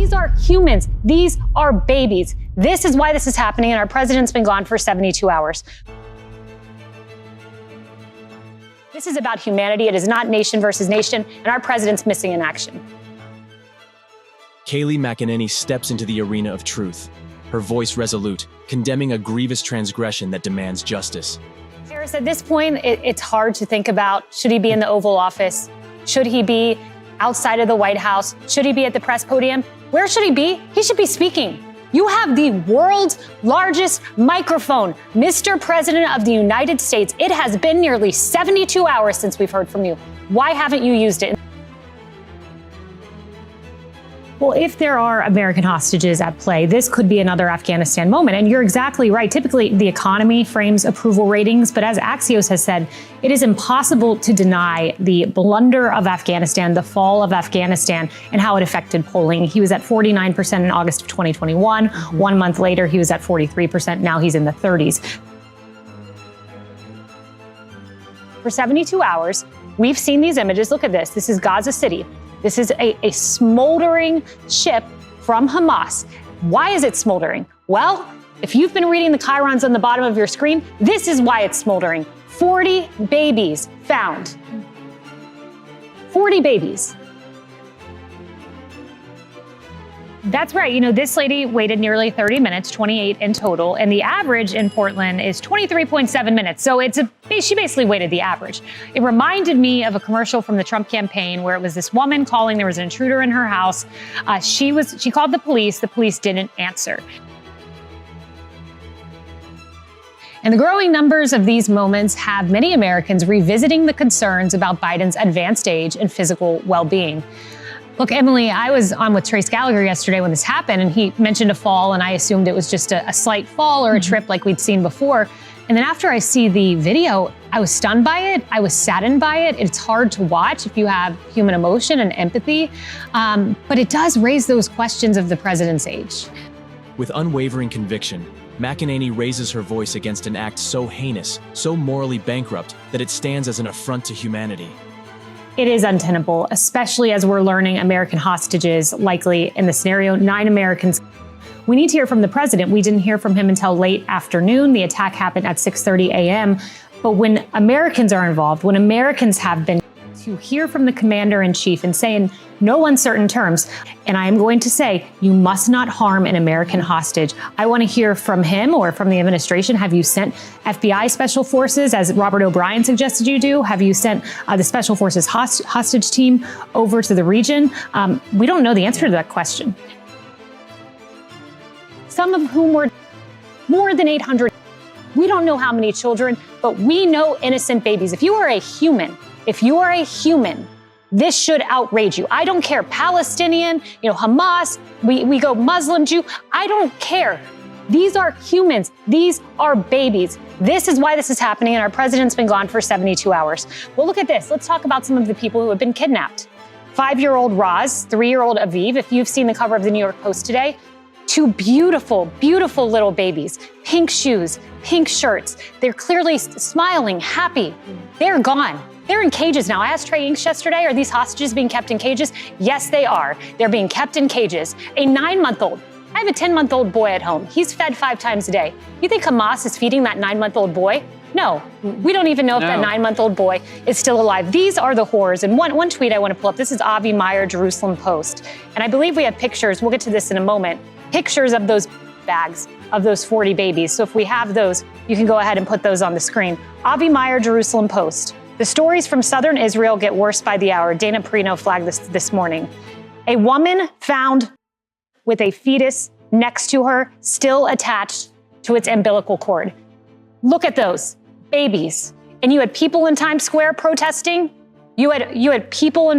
These are humans. These are babies. This is why this is happening, and our president's been gone for 72 hours. This is about humanity. It is not nation versus nation, and our president's missing in action. Kayleigh McEnany steps into the arena of truth, her voice resolute, condemning a grievous transgression that demands justice. Harris, at this point, it's hard to think about, should he be in the Oval Office? Should he be outside of the White House? Should he be at the press podium? Where should he be? He should be speaking. You have the world's largest microphone, Mr. President of the United States. It has been nearly 72 hours since we've heard from you. Why haven't you used it? Well, if there are American hostages at play, this could be another Afghanistan moment. And you're exactly right. Typically, the economy frames approval ratings. But as Axios has said, it is impossible to deny the blunder of Afghanistan, the fall of Afghanistan, and how it affected polling. He was at 49% in August of 2021. 1 month later, he was at 43%. Now he's in the 30s. For 72 hours, we've seen these images. Look at this. This is Gaza City. This is a smoldering ship from Hamas. Why is it smoldering? Well, if you've been reading the chyrons on the bottom of your screen, this is why it's smoldering. 40 babies found. 40 babies. That's right. You know, this lady waited nearly 30 minutes, 28 in total, and the average in Portland is 23.7 minutes. So she basically waited the average. It reminded me of a commercial from the Trump campaign where it was this woman calling, there was an intruder in her house. She called the police didn't answer. And the growing numbers of these moments have many Americans revisiting the concerns about Biden's advanced age and physical well-being. Look, Emily, I was on with Trace Gallagher yesterday when this happened, and he mentioned a fall, and I assumed it was just a slight fall or a trip like we'd seen before. And then after I see the video, I was stunned by it. I was saddened by it. It's hard to watch if you have human emotion and empathy, but it does raise those questions of the president's age. With unwavering conviction, McEnany raises her voice against an act so heinous, so morally bankrupt, that it stands as an affront to humanity. It is untenable, especially as we're learning American hostages, likely in the scenario, 9 Americans. We need to hear from the president. We didn't hear from him until late afternoon. The attack happened at 6:30 a.m. But when Americans are involved, when Americans have been, to hear from the commander-in-chief and say in no uncertain terms, and I am going to say, you must not harm an American hostage. I want to hear from him or from the administration. Have you sent FBI special forces, as Robert O'Brien suggested you do? Have you sent the special forces hostage team over to the region? We don't know the answer to that question. Some of whom were more than 800. We don't know how many children, but we know innocent babies. If you are a human, this should outrage you. I don't care, Palestinian, Hamas, we go Muslim, Jew, I don't care. These are humans. These are babies. This is why this is happening, and our president's been gone for 72 hours. Well, look at this. Let's talk about some of the people who have been kidnapped. 5-year-old Roz, 3-year-old Aviv. If you've seen the cover of the New York Post today, 2 beautiful, beautiful little babies, pink shoes, pink shirts. They're clearly smiling, happy. They're gone. They're in cages now. I asked Trey Inks yesterday, are these hostages being kept in cages? Yes, they are. They're being kept in cages. A 9-month-old. I have a 10-month-old boy at home. He's fed 5 times a day. You think Hamas is feeding that 9-month-old boy? No. We don't even know if that 9-month-old boy is still alive. These are the horrors. And one tweet I want to pull up. This is Avi Meyer, Jerusalem Post. And I believe we have pictures. We'll get to this in a moment. Pictures of those bags, of those 40 babies. So if we have those, you can go ahead and put those on the screen. Avi Meyer, Jerusalem Post. The stories from southern Israel get worse by the hour. Dana Perino flagged this morning. A woman found with a fetus next to her, still attached to its umbilical cord. Look at those babies. And you had people in Times Square protesting. You had people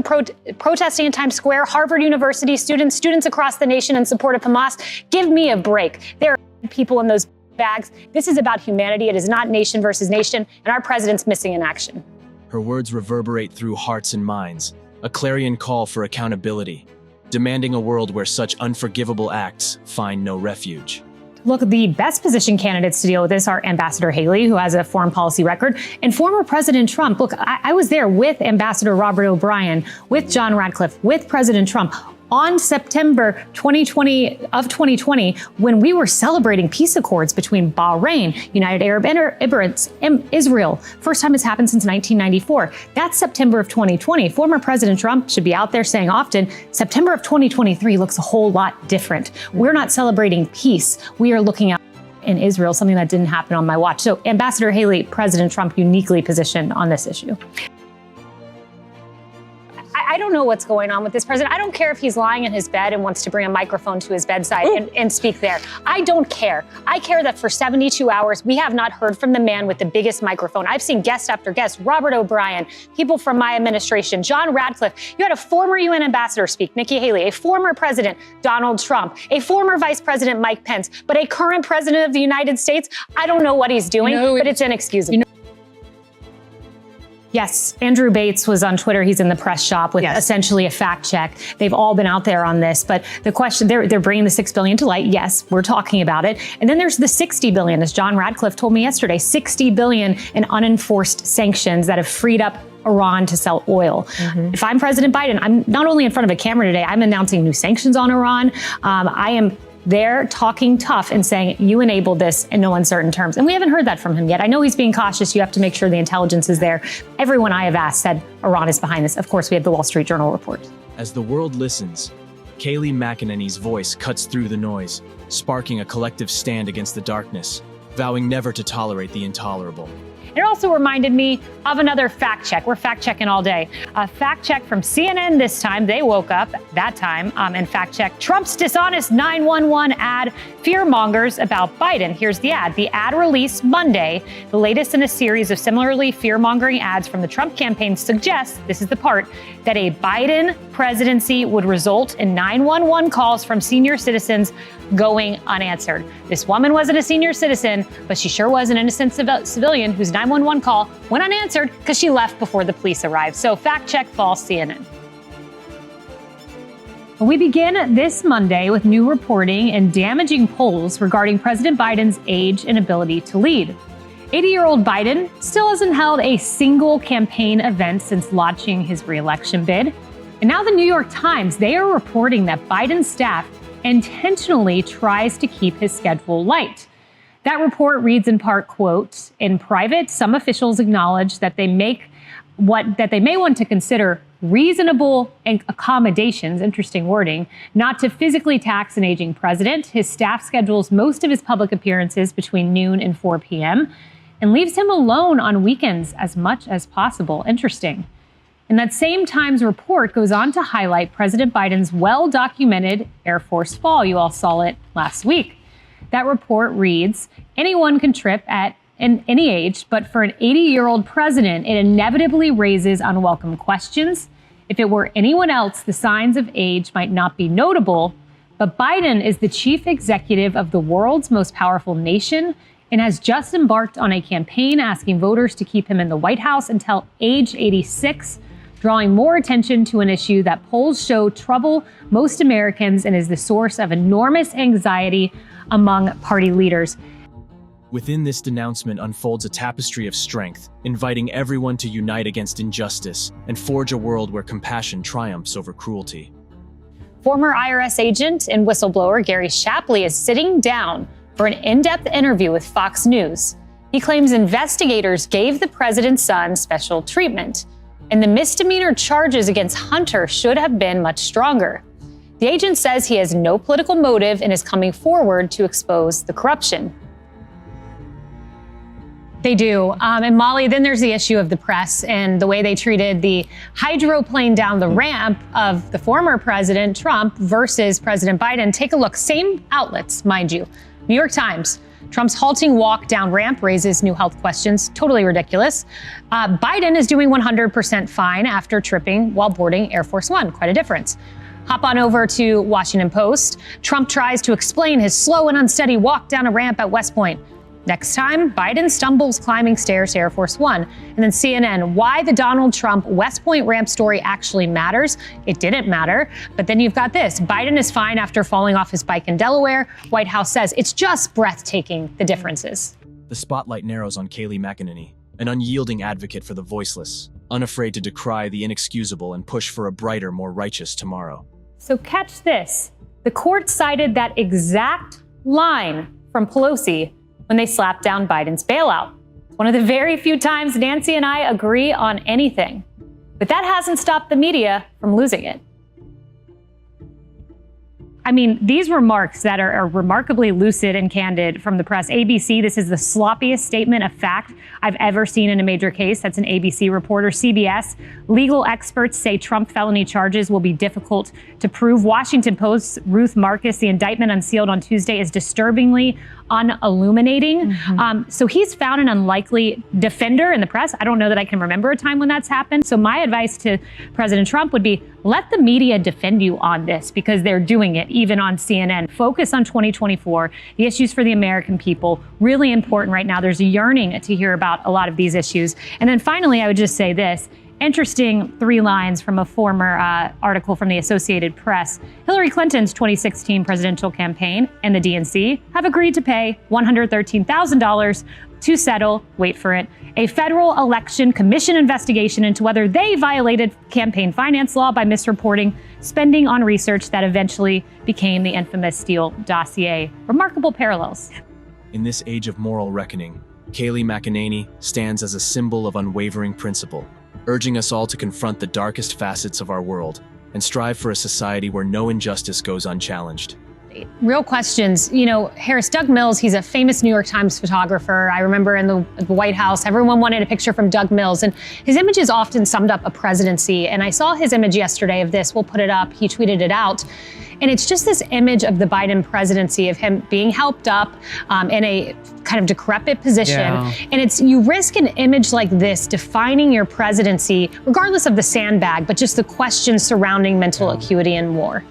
protesting in Times Square, Harvard University students across the nation in support of Hamas. Give me a break. There are people in those bags. This is about humanity. It is not nation versus nation, and our president's missing in action. Her words reverberate through hearts and minds, a clarion call for accountability, demanding a world where such unforgivable acts find no refuge. Look, the best positioned candidates to deal with this are Ambassador Haley, who has a foreign policy record, and former President Trump. Look, I was there with Ambassador Robert O'Brien, with John Radcliffe, with President Trump. on September 2020, when we were celebrating peace accords between Bahrain, United Arab Emirates, and Israel. First time it's happened since 1994. That's September of 2020. Former President Trump should be out there saying often, September of 2023 looks a whole lot different. We're not celebrating peace. We are looking out in Israel, something that didn't happen on my watch. So Ambassador Kayleigh, President Trump uniquely positioned on this issue. I don't know what's going on with this president. I don't care if he's lying in his bed and wants to bring a microphone to his bedside and speak there. I don't care. I care that for 72 hours, we have not heard from the man with the biggest microphone. I've seen guest after guest, Robert O'Brien, people from my administration, John Radcliffe. You had a former UN ambassador speak, Nikki Haley, a former president, Donald Trump, a former vice president, Mike Pence, but a current president of the United States, I don't know what he's doing, but it's inexcusable. Yes, Andrew Bates was on Twitter. He's in the press shop with essentially a fact check. They've all been out there on this, but the question, they're bringing the $6 billion to light. Yes, we're talking about it. And then there's the $60 billion, as John Radcliffe told me yesterday, $60 billion in unenforced sanctions that have freed up Iran to sell oil. If I'm President Biden, I'm not only in front of a camera today, I'm announcing new sanctions on Iran. I am there talking tough and saying, you enabled this in no uncertain terms. And we haven't heard that from him yet. I know he's being cautious. You have to make sure the intelligence is there. Everyone I have asked said Iran is behind this. Of course, we have the Wall Street Journal report. As the world listens, Kayleigh McEnany's voice cuts through the noise, sparking a collective stand against the darkness, vowing never to tolerate the intolerable. It also reminded me of another fact check. We're fact checking all day. A fact check from CNN this time. They woke up that time and fact checked Trump's dishonest 911 ad fear mongers about Biden. Here's the ad. The ad released Monday, the latest in a series of similarly fear mongering ads from the Trump campaign suggests, this is the part, that a Biden presidency would result in 911 calls from senior citizens going unanswered. This woman wasn't a senior citizen, but she sure was an innocent civilian whose 911 call went unanswered because she left before the police arrived. So fact check, false, CNN. We begin this Monday with new reporting and damaging polls regarding President Biden's age and ability to lead. 80-year-old Biden still hasn't held a single campaign event since launching his re-election bid. And now the New York Times, they are reporting that Biden's staff intentionally tries to keep his schedule light. That report reads in part, quote, in private, some officials acknowledge that they may want to consider reasonable accommodations, interesting wording, not to physically tax an aging president. His staff schedules most of his public appearances between noon and 4 p.m. and leaves him alone on weekends as much as possible. Interesting. And that same Times report goes on to highlight President Biden's well-documented Air Force fall. You all saw it last week. That report reads, anyone can trip at any age, but for an 80-year-old president, it inevitably raises unwelcome questions. If it were anyone else, the signs of age might not be notable, but Biden is the chief executive of the world's most powerful nation and has just embarked on a campaign asking voters to keep him in the White House until age 86, drawing more attention to an issue that polls show trouble most Americans and is the source of enormous anxiety among party leaders. Within this denouncement unfolds a tapestry of strength, inviting everyone to unite against injustice and forge a world where compassion triumphs over cruelty. Former IRS agent and whistleblower Gary Shapley is sitting down for an in-depth interview with Fox News. He claims investigators gave the president's son special treatment, and the misdemeanor charges against Hunter should have been much stronger. The agent says he has no political motive and is coming forward to expose the corruption. They do. And Molly, then there's the issue of the press and the way they treated the hydroplane down the ramp of the former President Trump versus President Biden. Take a look. Same outlets, mind you. New York Times. Trump's halting walk down ramp raises new health questions. Totally ridiculous. Biden is doing 100% fine after tripping while boarding Air Force One. Quite a difference. Hop on over to Washington Post. Trump tries to explain his slow and unsteady walk down a ramp at West Point. Next time, Biden stumbles climbing stairs to Air Force One. And then CNN, why the Donald Trump West Point ramp story actually matters. It didn't matter. But then you've got this. Biden is fine after falling off his bike in Delaware. White House says it's just breathtaking, the differences. The spotlight narrows on Kayleigh McEnany, an unyielding advocate for the voiceless, unafraid to decry the inexcusable and push for a brighter, more righteous tomorrow. So catch this. The court cited that exact line from Pelosi when they slapped down Biden's bailout. It's one of the very few times Nancy and I agree on anything. But that hasn't stopped the media from losing it. I mean, these remarks that are remarkably lucid and candid from the press. ABC, this is the sloppiest statement of fact I've ever seen in a major case. That's an ABC reporter. CBS, legal experts say Trump felony charges will be difficult to prove. Washington Post's Ruth Marcus, the indictment unsealed on Tuesday is disturbingly unilluminating. So he's found an unlikely defender in the press. I don't know that I can remember a time when that's happened. So my advice to President Trump would be, let the media defend you on this, because they're doing it, even on CNN. Focus on 2024, the issues for the American people, really important right now. There's a yearning to hear about a lot of these issues. And then finally, I would just say this. Interesting 3 lines from a former article from the Associated Press. Hillary Clinton's 2016 presidential campaign and the DNC have agreed to pay $113,000 to settle, wait for it, a federal election commission investigation into whether they violated campaign finance law by misreporting spending on research that eventually became the infamous Steele dossier. Remarkable parallels. In this age of moral reckoning, Kayleigh McEnany stands as a symbol of unwavering principle, urging us all to confront the darkest facets of our world and strive for a society where no injustice goes unchallenged. Real questions. You know, Harris, Doug Mills, he's a famous New York Times photographer. I remember in the White House, everyone wanted a picture from Doug Mills, and his images often summed up a presidency. And I saw his image yesterday of this. We'll put it up. He tweeted it out. And it's just this image of the Biden presidency, of him being helped up in a kind of decrepit position. Yeah. And it's, you risk an image like this defining your presidency, regardless of the sandbag, but just the questions surrounding mental acuity and war.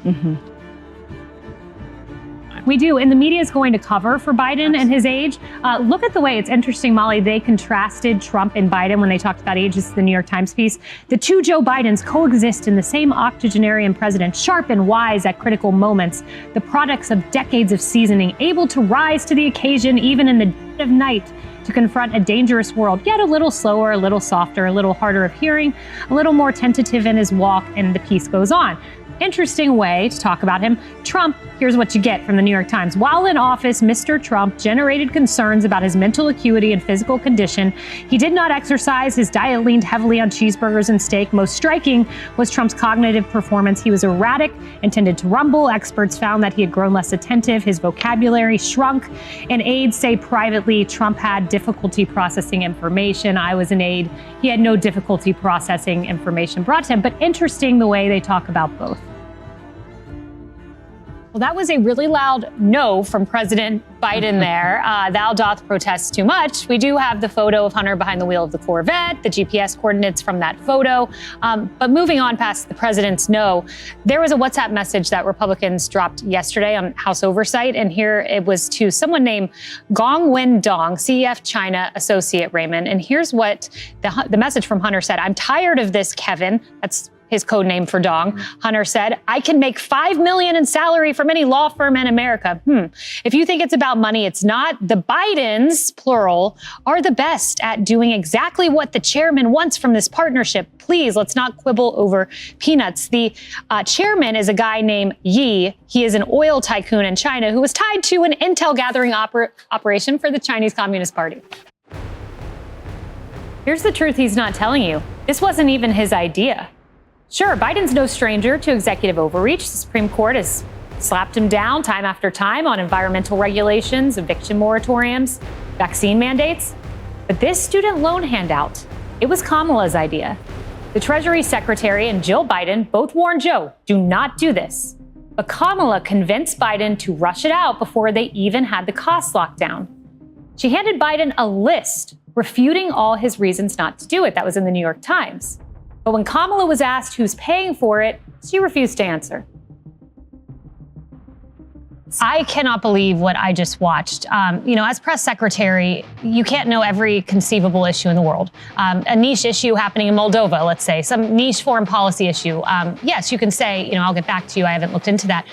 We do, and the media is going to cover for Biden and his age. Look at the way, it's interesting, Molly, they contrasted Trump and Biden when they talked about age. This is the New York Times piece. The two Joe Bidens coexist in the same octogenarian president, sharp and wise at critical moments, the products of decades of seasoning, able to rise to the occasion even in the dead of night to confront a dangerous world, yet a little slower, a little softer, a little harder of hearing, a little more tentative in his walk, and the piece goes on. Interesting way to talk about him. Trump, here's what you get from the New York Times. While in office, Mr. Trump generated concerns about his mental acuity and physical condition. He did not exercise. His diet leaned heavily on cheeseburgers and steak. Most striking was Trump's cognitive performance. He was erratic and tended to rumble. Experts found that he had grown less attentive. His vocabulary shrunk. And aides say privately Trump had difficulty processing information. I was an aide. He had no difficulty processing information brought to him. But interesting the way they talk about both. Well, that was a really loud no from President Biden there. Thou doth protest too much. We do have the photo of Hunter behind the wheel of the Corvette, the GPS coordinates from that photo. But moving on past the president's no, there was a WhatsApp message that Republicans dropped yesterday on House Oversight. And here it was to someone named Gong Wen Dong, CEF China associate, Raymond. And here's what the message from Hunter said. I'm tired of this, Kevin. That's his code name for Dong. Hunter said, I can make $5 million in salary from any law firm in America. If you think it's about money, it's not. The Bidens, plural, are the best at doing exactly what the chairman wants from this partnership. Please, let's not quibble over peanuts. The chairman is a guy named Yi. He is an oil tycoon in China who was tied to an intel gathering operation for the Chinese Communist Party. Here's the truth he's not telling you. This wasn't even his idea. Sure, Biden's no stranger to executive overreach. The Supreme Court has slapped him down time after time on environmental regulations, eviction moratoriums, vaccine mandates. But this student loan handout, it was Kamala's idea. The Treasury Secretary and Jill Biden both warned Joe, do not do this. But Kamala convinced Biden to rush it out before they even had the costs locked down. She handed Biden a list refuting all his reasons not to do it. That was in the New York Times. But when Kamala was asked who's paying for it, she refused to answer. I cannot believe what I just watched. As press secretary, you can't know every conceivable issue in the world. A niche issue happening in Moldova, let's say, some niche foreign policy issue. Yes, you can say, I'll get back to you. I haven't looked into that.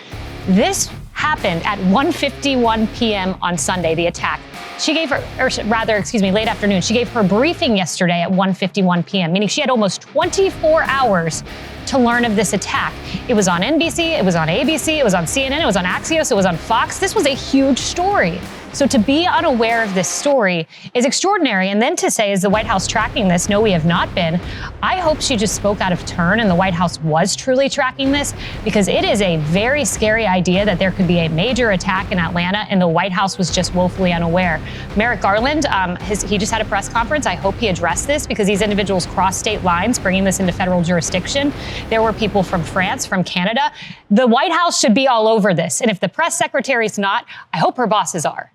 This happened at 1:51 p.m. on Sunday, the attack. She gave late afternoon. She gave her briefing yesterday at 1:51 p.m., meaning she had almost 24 hours to learn of this attack. It was on NBC, it was on ABC, it was on CNN, it was on Axios, it was on Fox. This was a huge story. So to be unaware of this story is extraordinary. And then to say, is the White House tracking this? No, we have not been. I hope she just spoke out of turn and the White House was truly tracking this, because it is a very scary idea that there could be a major attack in Atlanta and the White House was just woefully unaware. Merrick Garland, he just had a press conference. I hope he addressed this, because these individuals crossed state lines, bringing this into federal jurisdiction. There were people from France, from Canada. The White House should be all over this. And if the press secretary's not, I hope her bosses are.